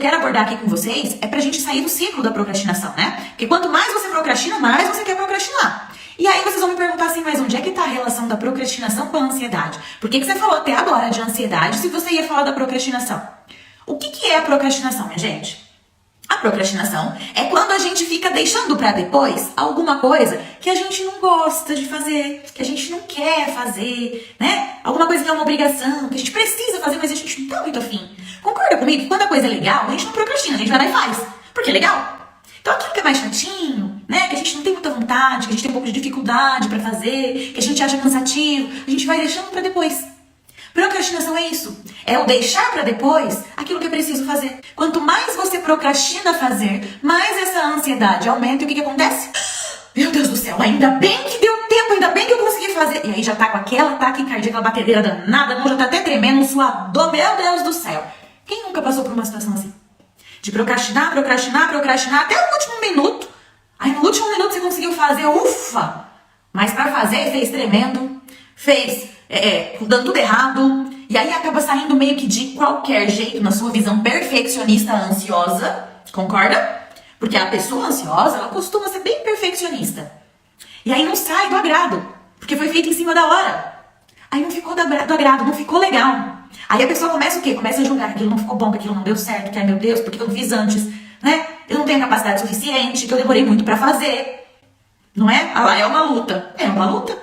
quero abordar aqui com vocês é pra gente sair do ciclo da procrastinação, né? Porque quanto mais você procrastina, mais você quer procrastinar. E aí vocês vão me perguntar assim, mas onde é que tá a relação da procrastinação com a ansiedade? Por que você falou até agora de ansiedade se você ia falar da procrastinação? O que é a procrastinação, minha gente? A procrastinação é quando a gente fica deixando pra depois alguma coisa que a gente não gosta de fazer, que a gente não quer fazer, né? Alguma coisa que é uma obrigação, que a gente precisa fazer, mas a gente não tá muito afim. Concorda comigo que quando a coisa é legal, a gente não procrastina, a gente vai lá e faz. Porque é legal. Então aquilo que é mais chatinho, né? Que a gente não tem muita vontade, que a gente tem um pouco de dificuldade pra fazer, que a gente acha cansativo, a gente vai deixando pra depois. Procrastinação é isso. É o deixar pra depois aquilo que é preciso fazer. Quanto mais você procrastina fazer, mais essa ansiedade aumenta. E o que acontece? Meu Deus do céu, ainda bem que deu tempo, ainda bem que eu consegui fazer. E aí já tá com aquela taquicardia, aquela batedeira danada, não, já tá até tremendo, um suador, meu Deus do céu. Quem nunca passou por uma situação assim? De procrastinar, procrastinar, procrastinar até o último minuto. Aí no último minuto você conseguiu fazer, ufa! Mas pra fazer, fez tremendo, fez dando tudo errado. E aí acaba saindo meio que de qualquer jeito na sua visão perfeccionista ansiosa. Concorda? Porque a pessoa ansiosa, ela costuma ser bem perfeccionista. E aí não sai do agrado, porque foi feito em cima da hora. Aí não ficou do agrado, não ficou legal. Aí a pessoa começa o quê? Começa a julgar que aquilo não ficou bom, que aquilo não deu certo, que ai meu Deus, porque eu não fiz antes, né? Eu não tenho capacidade suficiente, que eu demorei muito pra fazer. Não é? Ah lá, é uma luta. É uma luta.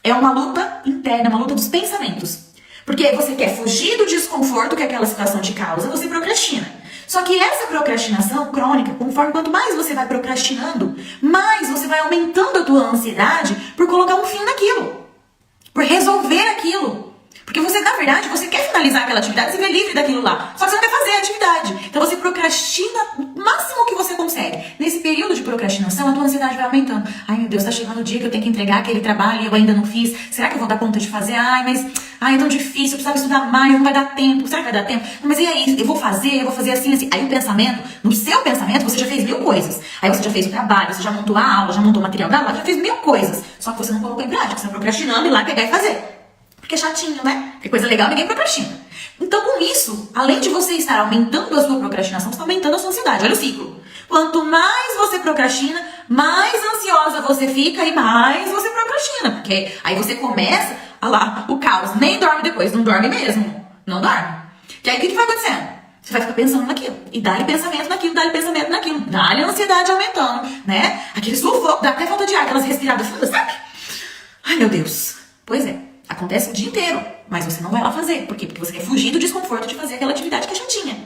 É uma luta interna, uma luta dos pensamentos. Porque você quer fugir do desconforto que aquela situação te causa, você procrastina. Só que essa procrastinação crônica, conforme quanto mais você vai procrastinando, mais você vai aumentando a tua ansiedade por colocar um fim naquilo. Por resolver aquilo. Porque você, na verdade, você quer finalizar aquela atividade, você quer livre daquilo lá. Só que você não quer fazer a atividade. Então você procrastina o máximo que você consegue. Nesse período de procrastinação, a tua ansiedade vai aumentando. Ai, meu Deus, tá chegando o dia que eu tenho que entregar aquele trabalho e eu ainda não fiz. Será que eu vou dar conta de fazer? Ai, é tão difícil, eu precisava estudar mais, não vai dar tempo. Será que vai dar tempo? Mas e aí? Eu vou fazer assim, assim. Aí o pensamento, no seu pensamento, você já fez 1000 coisas. Aí você já fez o trabalho, você já montou a aula, já montou o material da aula, já fez 1000 coisas. Só que você não colocou em prática, você tá procrastinando e lá pegar e fazer. Porque é chatinho, né? Porque coisa legal ninguém procrastina. Então, com isso, além de você estar aumentando a sua procrastinação, você está aumentando a sua ansiedade. Olha o ciclo. Quanto mais você procrastina, mais ansiosa você fica e mais você procrastina. Porque aí você começa, olha lá, o caos. Nem dorme depois, não dorme mesmo. Não dorme. E aí o que vai acontecendo? Você vai ficar pensando naquilo. E dá-lhe pensamento naquilo, dá-lhe pensamento naquilo. Dá-lhe a ansiedade aumentando, né? Aquele sufoco, dá até falta de ar, aquelas respiradas fundas, sabe? Ai, meu Deus. Pois é. Acontece o dia inteiro, mas você não vai lá fazer. Por quê? Porque você quer fugir do desconforto de fazer aquela atividade que é chatinha.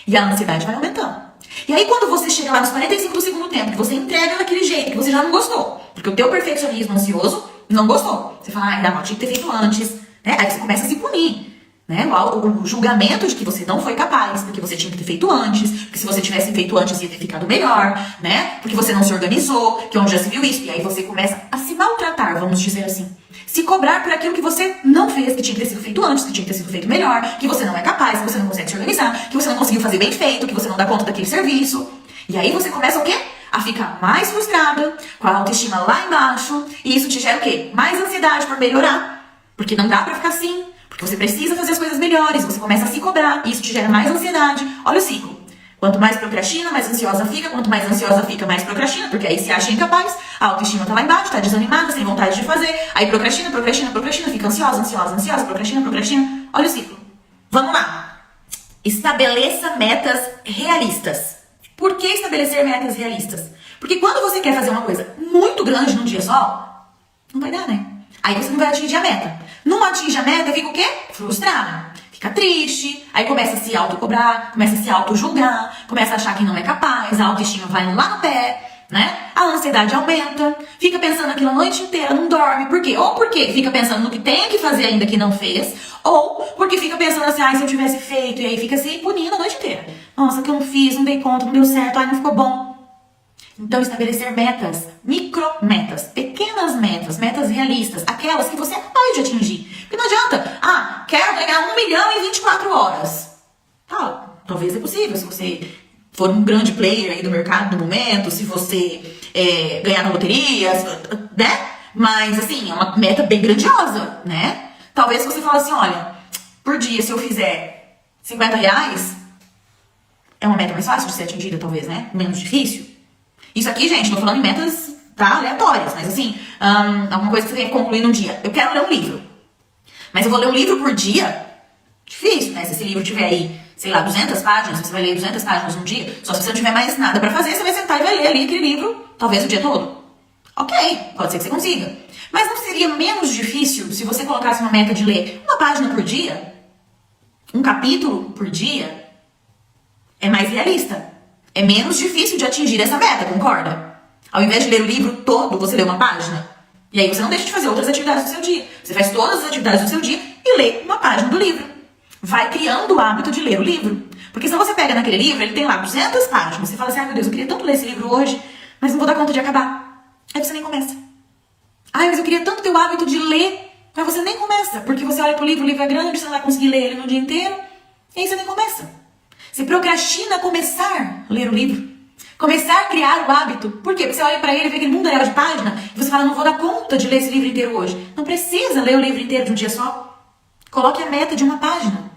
E a ansiedade vai aumentando. E aí quando você chega lá nos 45 do segundo tempo, que você entrega daquele jeito, que você já não gostou, porque o teu perfeccionismo ansioso não gostou. Você fala, ainda mal, tinha que ter feito antes. Né? Aí você começa a se punir. Né? O julgamento de que você não foi capaz, porque você tinha que ter feito antes, porque se você tivesse feito antes ia ter ficado melhor, né? Porque você não se organizou, que onde já se viu isso. E aí você começa a se maltratar, vamos dizer assim. Se cobrar por aquilo que você não fez, que tinha que ter sido feito antes, que tinha que ter sido feito melhor, que você não é capaz, que você não consegue se organizar, que você não conseguiu fazer bem feito, que você não dá conta daquele serviço. E aí você começa o quê? A ficar mais frustrada, com a autoestima lá embaixo, e isso te gera o quê? Mais ansiedade por melhorar, porque não dá pra ficar assim, porque você precisa fazer as coisas melhores, você começa a se cobrar, e isso te gera mais ansiedade. Olha o ciclo. Quanto mais procrastina, mais ansiosa fica. Quanto mais ansiosa fica, mais procrastina, porque aí se acha incapaz, a autoestima tá lá embaixo, tá desanimada, sem vontade de fazer. Aí procrastina, fica ansiosa, procrastina. Olha o ciclo. Vamos lá. Estabeleça metas realistas. Por que estabelecer metas realistas? Porque quando você quer fazer uma coisa muito grande num dia só, não vai dar, né? Aí você não vai atingir a meta. Não atinge a meta, fica o quê? Frustrada. Fica triste, aí começa a se autocobrar, começa a se auto-julgar, começa a achar que não é capaz, a autoestima vai lá no pé, né? A ansiedade aumenta, fica pensando aquilo a noite inteira, não dorme. Por quê? Ou porque fica pensando no que tem que fazer ainda que não fez, ou porque fica pensando assim, ai, se eu tivesse feito, e aí fica se punindo a noite inteira. Nossa, que eu não fiz, não dei conta, não deu certo, ai, não ficou bom. Então, estabelecer metas, micrometas, pequenas metas, metas realistas, aquelas que você é capaz de atingir. Porque não adianta, quero ganhar 1 milhão em 24 horas. Tá, talvez é possível, se você for um grande player aí do mercado no momento, se você ganhar na loteria, né? Mas, assim, é uma meta bem grandiosa, né? Talvez você fale assim, olha, por dia, se eu fizer R$50, É uma meta mais fácil de ser atingida, talvez, né? Menos difícil. Isso aqui, gente, tô falando em metas, tá, aleatórias, mas assim, alguma coisa que você tem que concluir num dia. Eu quero ler um livro. Mas eu vou ler um livro por dia? Difícil, né? Se esse livro tiver aí, sei lá, 200 páginas, você vai ler 200 páginas num dia, só se você não tiver mais nada pra fazer, você vai sentar e vai ler ali aquele livro, talvez o dia todo. Ok, pode ser que você consiga. Mas não seria menos difícil se você colocasse uma meta de ler uma página por dia? Um capítulo por dia? É mais realista. É menos difícil de atingir essa meta, concorda? Ao invés de ler o livro todo, você lê uma página. E aí você não deixa de fazer outras atividades do seu dia. Você faz todas as atividades do seu dia e lê uma página do livro. Vai criando o hábito de ler o livro. Porque senão você pega naquele livro, ele tem lá 200 páginas. Você fala assim, ai meu Deus, eu queria tanto ler esse livro hoje, mas não vou dar conta de acabar. Aí você nem começa. Ai, mas eu queria tanto ter o hábito de ler, mas você nem começa. Porque você olha pro livro, o livro é grande, você não vai conseguir ler ele no dia inteiro. E aí você nem começa. Você procrastina começar a ler o livro. Começar a criar o hábito. Por quê? Porque você olha pra ele e vê aquele mundaréu de página e você fala, não vou dar conta de ler esse livro inteiro hoje. Não precisa ler o livro inteiro de um dia só. Coloque a meta de uma página.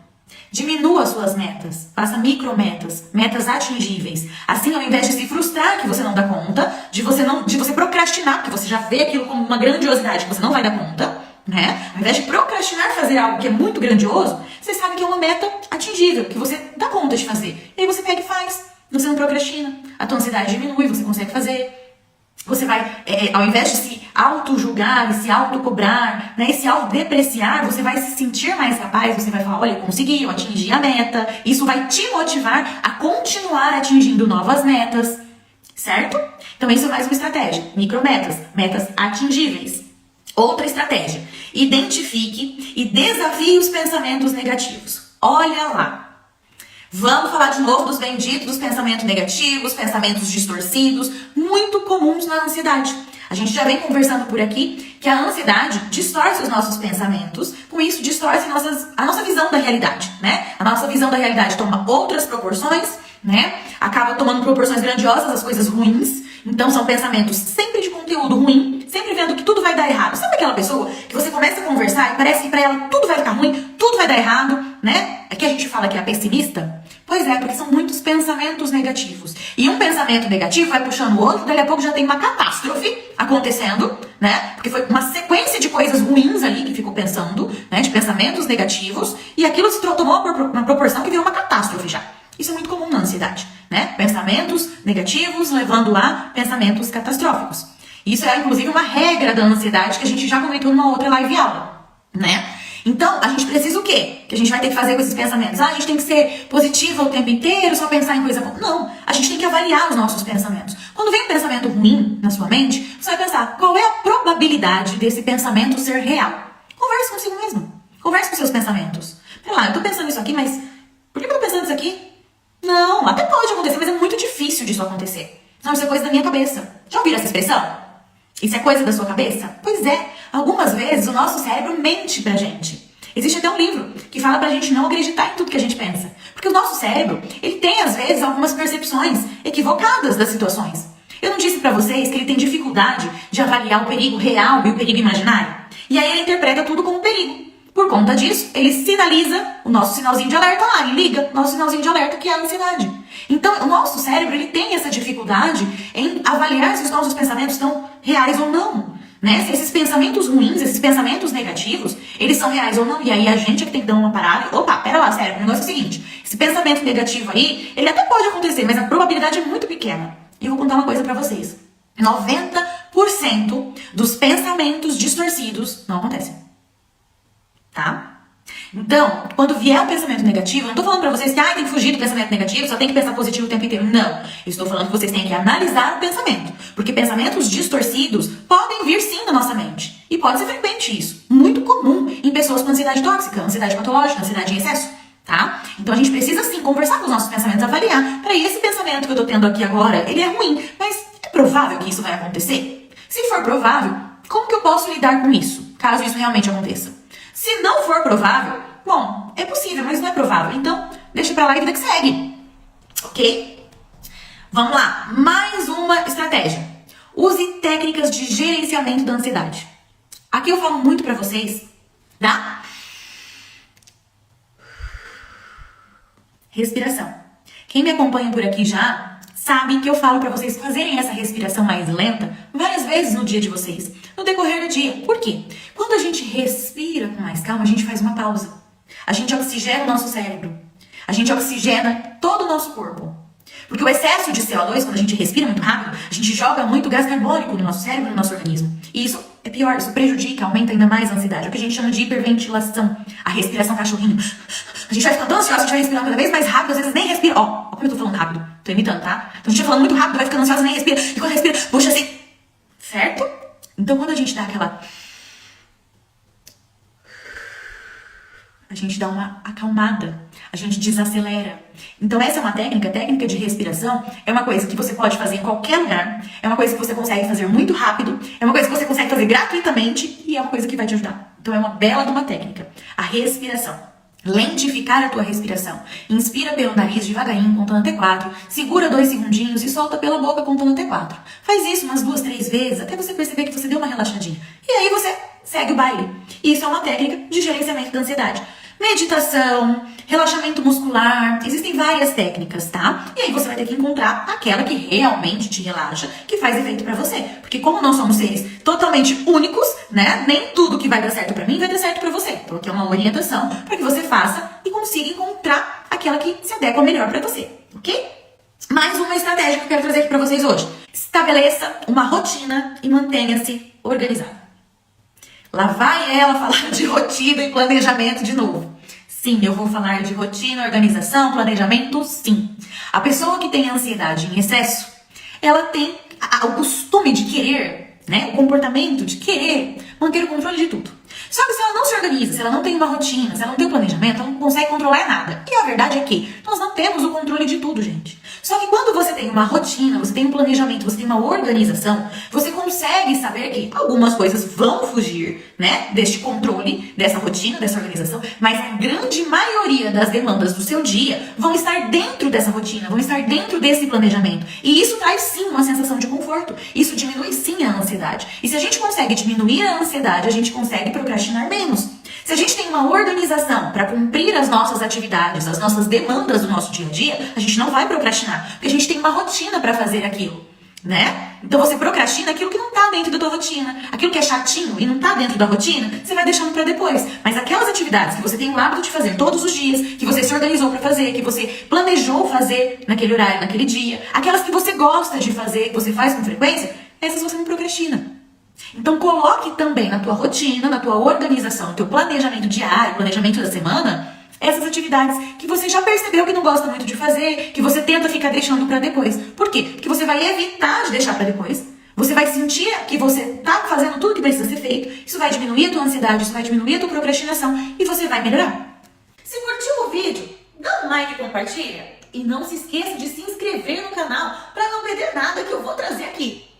Diminua as suas metas. Faça micrometas. Metas atingíveis. Assim, ao invés de se frustrar que você não dá conta, de você procrastinar, porque você já vê aquilo como uma grandiosidade que você não vai dar conta, né? Ao invés de procrastinar fazer algo que é muito grandioso, você sabe que é uma meta atingível, que você dá conta de fazer. E aí você pega e faz. Você não procrastina. A tua ansiedade diminui, você consegue fazer. Você vai, ao invés de se auto-julgar, se auto-cobrar, né, e se auto-depreciar, você vai se sentir mais capaz, você vai falar, olha, eu consegui, eu atingi a meta. Isso vai te motivar a continuar atingindo novas metas, certo? Então isso é mais uma estratégia. Micrometas, metas atingíveis. Outra estratégia, identifique e desafie os pensamentos negativos. Olha lá. Vamos falar de novo dos benditos, dos pensamentos negativos, pensamentos distorcidos, muito comuns na ansiedade. A gente já vem conversando por aqui que a ansiedade distorce os nossos pensamentos, com isso distorce a nossa visão da realidade, né? A nossa visão da realidade toma outras proporções, né? Acaba tomando proporções grandiosas as coisas ruins. Então são pensamentos sempre de conteúdo ruim, sempre vendo que tudo vai dar errado. Sabe aquela pessoa que você começa a conversar e parece que pra ela tudo vai ficar ruim, tudo vai dar errado, né? Aqui a gente fala que é a pessimista. Pois é, porque são muitos pensamentos negativos. E um pensamento negativo vai puxando o outro, dali a pouco já tem uma catástrofe acontecendo, né? Porque foi uma sequência de coisas ruins ali que ficou pensando, né? De pensamentos negativos, e aquilo se tomou uma proporção que virou uma catástrofe já. Isso é muito comum na ansiedade, né? Pensamentos negativos levando a pensamentos catastróficos. Isso é, inclusive, uma regra da ansiedade que a gente já comentou numa outra live aula, né? Então, a gente precisa o quê? Que a gente vai ter que fazer com esses pensamentos? Ah, a gente tem que ser positiva o tempo inteiro, só pensar em coisa boa. Não, a gente tem que avaliar os nossos pensamentos. Quando vem um pensamento ruim na sua mente, você vai pensar, qual é a probabilidade desse pensamento ser real? Converse consigo mesmo. Converse com seus pensamentos. Pera lá, eu tô pensando isso aqui, mas por que eu tô pensando isso aqui? Não, até pode acontecer, mas é muito difícil disso acontecer. Não, isso é coisa da minha cabeça. Já ouviram essa expressão? Isso é coisa da sua cabeça? Pois é, algumas vezes o nosso cérebro mente pra gente. Existe até um livro que fala pra gente não acreditar em tudo que a gente pensa. Porque o nosso cérebro, ele tem às vezes algumas percepções equivocadas das situações. Eu não disse pra vocês que ele tem dificuldade de avaliar o perigo real e o perigo imaginário? E aí ele interpreta tudo como perigo. Por conta disso, ele sinaliza o nosso sinalzinho de alerta lá, ele liga o nosso sinalzinho de alerta, que é a ansiedade. Então, o nosso cérebro, ele tem essa dificuldade em avaliar se os nossos pensamentos estão reais ou não, né? Se esses pensamentos ruins, esses pensamentos negativos, eles são reais ou não. E aí a gente é que tem que dar uma parada e, opa, pera lá, cérebro, o negócio é o seguinte, esse pensamento negativo aí, ele até pode acontecer, mas a probabilidade é muito pequena. E eu vou contar uma coisa pra vocês. 90% dos pensamentos distorcidos não acontecem. Tá? Então, quando vier um pensamento negativo, eu não tô falando pra vocês que tem que fugir do pensamento negativo, só tem que pensar positivo o tempo inteiro. Não. Eu estou falando que vocês têm que analisar o pensamento. Porque pensamentos distorcidos podem vir sim na nossa mente. E pode ser frequente isso. Muito comum em pessoas com ansiedade tóxica, ansiedade patológica, ansiedade em excesso. Tá? Então a gente precisa sim conversar com os nossos pensamentos, avaliar. Peraí, esse pensamento que eu tô tendo aqui agora, ele é ruim, mas é provável que isso vai acontecer? Se for provável, como que eu posso lidar com isso, caso isso realmente aconteça? Se não for provável, bom, é possível, mas não é provável. Então, deixa pra lá e vida que segue. Ok? Vamos lá. Mais uma estratégia. Use técnicas de gerenciamento da ansiedade. Aqui eu falo muito pra vocês, tá? Respiração. Quem me acompanha por aqui já sabe que eu falo para vocês fazerem essa respiração mais lenta várias vezes no dia de vocês, no decorrer do dia. Por quê? Quando a gente respira com mais calma, a gente faz uma pausa. A gente oxigena o nosso cérebro. A gente oxigena todo o nosso corpo. Porque o excesso de CO2, quando a gente respira muito rápido, a gente joga muito gás carbônico no nosso cérebro, no nosso organismo. E isso é pior, isso prejudica, aumenta ainda mais a ansiedade. É o que a gente chama de hiperventilação. A respiração cachorrinho. A gente vai ficando tão ansiosa, a gente vai respirando cada vez mais rápido, às vezes nem respira. Ó, como eu tô falando rápido. Tô imitando, tá? Então a gente vai falando muito rápido, vai ficando ansiosa, nem respira. E quando respira, puxa assim. Certo? Então quando a gente dá aquela... a gente dá uma acalmada, a gente desacelera. Então essa é uma técnica, técnica de respiração, é uma coisa que você pode fazer em qualquer lugar, é uma coisa que você consegue fazer muito rápido, é uma coisa que você consegue fazer gratuitamente e é uma coisa que vai te ajudar. Então é uma bela de uma técnica, a respiração. Lentificar a tua respiração. Inspira pelo nariz devagarinho, contando até 4, segura 2 segundinhos e solta pela boca contando até 4. Faz isso umas 2, 3 vezes, até você perceber que você deu uma relaxadinha. E aí você segue o baile. Isso é uma técnica de gerenciamento da ansiedade. Meditação, relaxamento muscular, existem várias técnicas, tá? E aí você vai ter que encontrar aquela que realmente te relaxa, que faz efeito pra você. Porque como nós somos seres totalmente únicos, né? Nem tudo que vai dar certo pra mim vai dar certo pra você. Então aqui é uma orientação para que você faça e consiga encontrar aquela que se adequa melhor pra você, ok? Mais uma estratégia que eu quero trazer aqui pra vocês hoje. Estabeleça uma rotina e mantenha-se organizado. Lá vai ela falar de rotina e planejamento de novo. Sim, eu vou falar de rotina, organização, planejamento, sim. A pessoa que tem ansiedade em excesso, ela tem o costume de querer, né? O comportamento de querer manter o controle de tudo. Só que se ela não se organiza, se ela não tem uma rotina, se ela não tem um planejamento, ela não consegue controlar nada. E a verdade é que nós não temos o controle de tudo, gente. Só que quando você tem uma rotina, você tem um planejamento, você tem uma organização, você consegue saber que algumas coisas vão fugir, né, deste controle, dessa rotina, dessa organização, mas a grande maioria das demandas do seu dia vão estar dentro dessa rotina, vão estar dentro desse planejamento. E isso traz sim uma sensação de conforto. Isso diminui sim a ansiedade. E se a gente consegue diminuir a ansiedade, a gente consegue procrastinar menos. Se a gente tem uma organização para cumprir as nossas atividades, as nossas demandas do nosso dia a dia, a gente não vai procrastinar, porque a gente tem uma rotina para fazer aquilo, né? Então você procrastina aquilo que não tá dentro da tua rotina, aquilo que é chatinho e não tá dentro da rotina, você vai deixando para depois. Mas aquelas atividades que você tem o hábito de fazer todos os dias, que você se organizou para fazer, que você planejou fazer naquele horário, naquele dia, aquelas que você gosta de fazer, que você faz com frequência, essas você não procrastina. Então coloque também na tua rotina, na tua organização, no teu planejamento diário, planejamento da semana, essas atividades que você já percebeu que não gosta muito de fazer, que você tenta ficar deixando para depois. Por quê? Porque você vai evitar de deixar para depois. Você vai sentir que você tá fazendo tudo que precisa ser feito. Isso vai diminuir a tua ansiedade, isso vai diminuir a tua procrastinação e você vai melhorar. Se curtiu o vídeo, dá um like e compartilha. E não se esqueça de se inscrever no canal para não perder nada que eu vou trazer aqui.